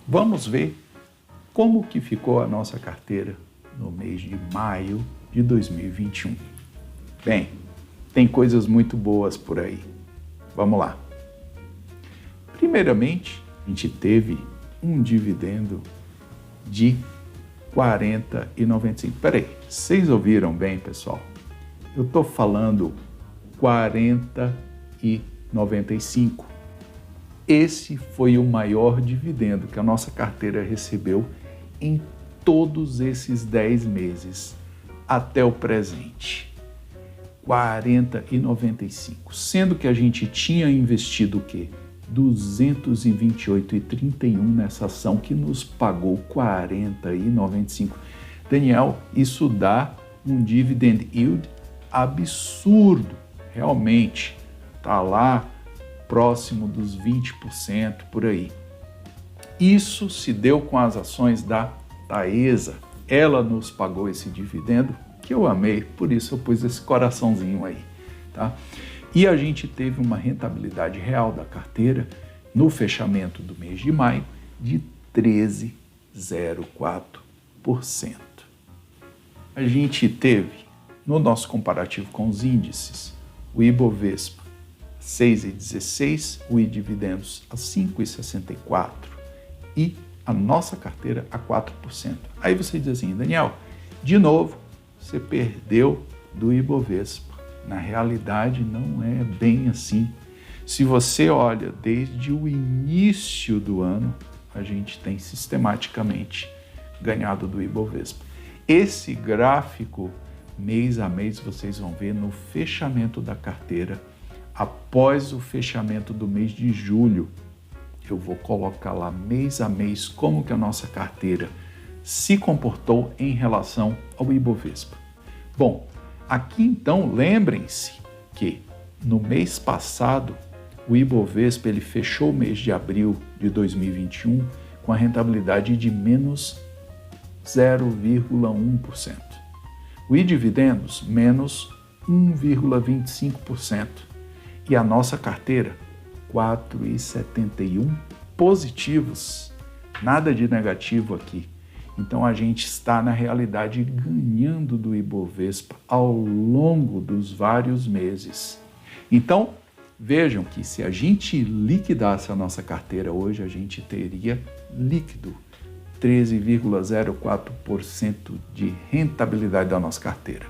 Vamos ver como que ficou a nossa carteira no mês de maio de 2021. Bem, tem coisas muito boas por aí. Vamos lá. Primeiramente, a gente teve um dividendo de 40,95. Peraí, vocês ouviram bem, pessoal? Eu estou falando 40,95. Esse foi o maior dividendo que a nossa carteira recebeu em todos esses 10 meses até o presente. 40,95. Sendo que a gente tinha investido o quê? 228,31 nessa ação que nos pagou 40,95. Daniel, isso dá um dividend yield absurdo, realmente. Está lá próximo dos 20% por aí. Isso se deu com as ações da Taesa. Ela nos pagou esse dividendo que eu amei, por isso eu pus esse coraçãozinho aí, tá? E a gente teve uma rentabilidade real da carteira no fechamento do mês de maio de 13,04%. A gente teve, no nosso comparativo com os índices, o Ibovespa 6,16, o dividendos a 5,64 e a nossa carteira a 4%. Aí você diz assim, Daniel, de novo, você perdeu do Ibovespa. Na realidade, não é bem assim. Se você olha desde o início do ano, a gente tem sistematicamente ganhado do Ibovespa. Esse gráfico, mês a mês, vocês vão ver no fechamento da carteira, após o fechamento do mês de julho. Eu vou colocar lá mês a mês como que a nossa carteira se comportou em relação ao Ibovespa. Bom, aqui então lembrem-se que no mês passado o Ibovespa ele fechou o mês de abril de 2021 com a rentabilidade de menos 0,1%. O dividendos menos 1,25% e a nossa carteira 4,71 positivos, nada de negativo aqui. Então a gente está na realidade ganhando do Ibovespa ao longo dos vários meses. Então vejam que se a gente liquidasse a nossa carteira hoje, a gente teria líquido 13,04% de rentabilidade da nossa carteira.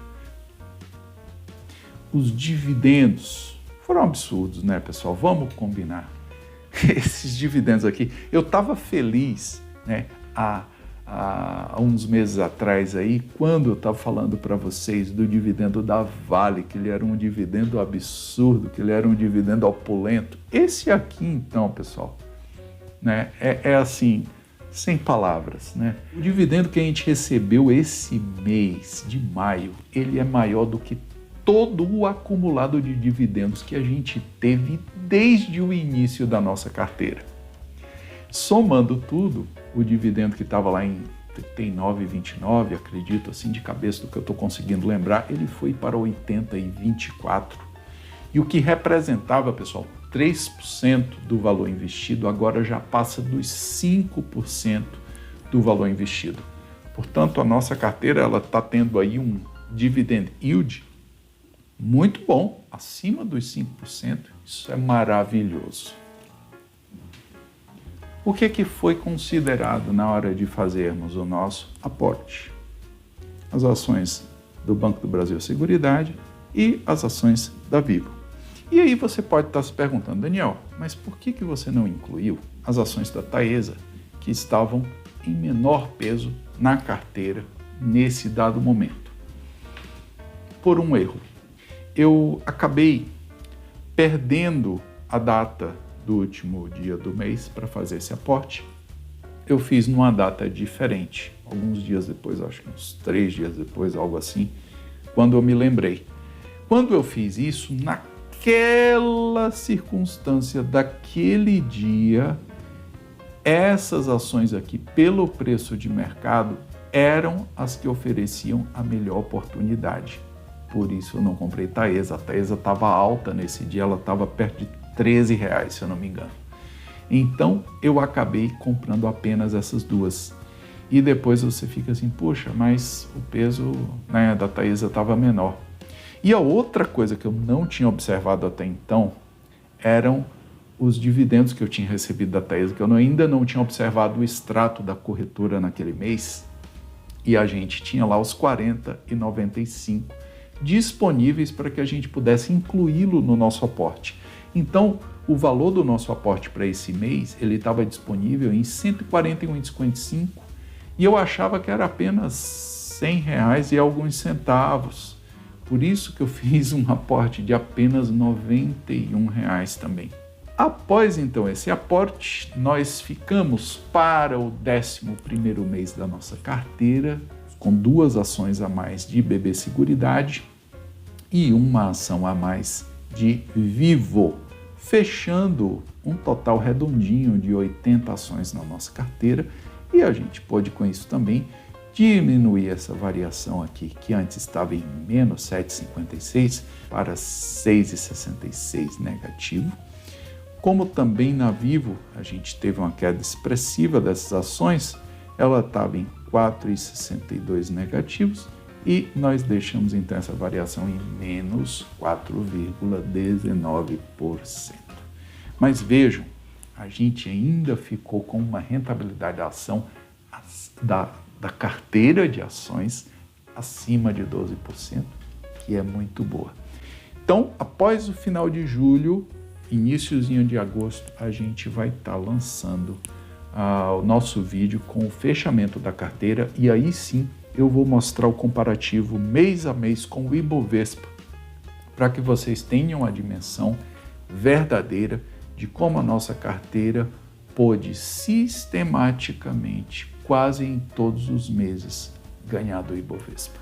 Os dividendos foram absurdos, né, pessoal? Vamos combinar. Esses dividendos aqui, eu estava feliz, né, há uns meses atrás aí, quando eu estava falando para vocês do dividendo da Vale, que ele era um dividendo absurdo, que ele era um dividendo opulento. Esse aqui, então, pessoal, né, é assim, sem palavras, né? O dividendo que a gente recebeu esse mês de maio, ele é maior do que todo o acumulado de dividendos que a gente teve desde o início da nossa carteira. Somando tudo, o dividendo que estava lá em 39,29, acredito, assim de cabeça do que eu estou conseguindo lembrar, ele foi para 80,24. E o que representava, pessoal, 3% do valor investido, agora já passa dos 5% do valor investido. Portanto, a nossa carteira ela está tendo aí um dividend yield muito bom, acima dos 5%. Isso é maravilhoso. O que foi considerado na hora de fazermos o nosso aporte? As ações do Banco do Brasil Seguridade e as ações da Vivo. E aí você pode estar se perguntando, Daniel, mas por que você não incluiu as ações da Taesa que estavam em menor peso na carteira nesse dado momento? Por um erro. Eu acabei perdendo a data do último dia do mês para fazer esse aporte. Eu fiz numa data diferente, alguns dias depois, acho que uns 3 dias depois, algo assim, quando eu me lembrei. Quando eu fiz isso, naquela circunstância daquele dia, essas ações aqui, pelo preço de mercado, eram as que ofereciam a melhor oportunidade. Por isso eu não comprei Taesa. A Taesa estava alta nesse dia, ela estava perto de R$13, se eu não me engano. Então eu acabei comprando apenas essas duas. E depois você fica assim, poxa, mas o peso, né, da Taesa estava menor. E a outra coisa que eu não tinha observado até então eram os dividendos que eu tinha recebido da Taesa, que eu ainda não tinha observado o extrato da corretora naquele mês. E a gente tinha lá os 40,95 disponíveis para que a gente pudesse incluí-lo no nosso aporte. Então, o valor do nosso aporte para esse mês, ele estava disponível em R$ 141,55 e eu achava que era apenas R$ 100 e alguns centavos. Por isso que eu fiz um aporte de apenas R$ 91 também. Após então esse aporte, nós ficamos para o 11º mês da nossa carteira com 2 ações a mais de BB Seguridade e uma ação a mais de Vivo, fechando um total redondinho de 80 ações na nossa carteira, e a gente pode com isso também diminuir essa variação aqui, que antes estava em menos 7,56 para 6,66 negativo. Como também na Vivo a gente teve uma queda expressiva dessas ações, ela estava em 4,62 negativos e nós deixamos então essa variação em menos 4,19%. Mas vejam, a gente ainda ficou com uma rentabilidade da ação da carteira de ações acima de 12%, que é muito boa. Então, após o final de julho, iniciozinho de agosto, a gente vai estar lançando o nosso vídeo com o fechamento da carteira e aí sim eu vou mostrar o comparativo mês a mês com o Ibovespa para que vocês tenham a dimensão verdadeira de como a nossa carteira pôde sistematicamente, quase em todos os meses, ganhar do Ibovespa.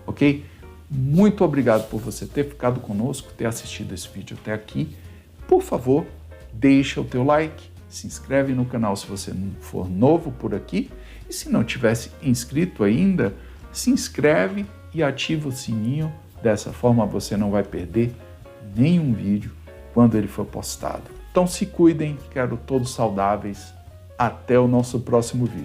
Ok? Muito obrigado por você ter ficado conosco, ter assistido esse vídeo até aqui. Por favor, deixa o teu like, se inscreve no canal se você não for novo por aqui e se não tivesse inscrito ainda, se inscreve e ativa o sininho. Dessa forma você não vai perder nenhum vídeo quando ele for postado. Então se cuidem, quero todos saudáveis. Até o nosso próximo vídeo.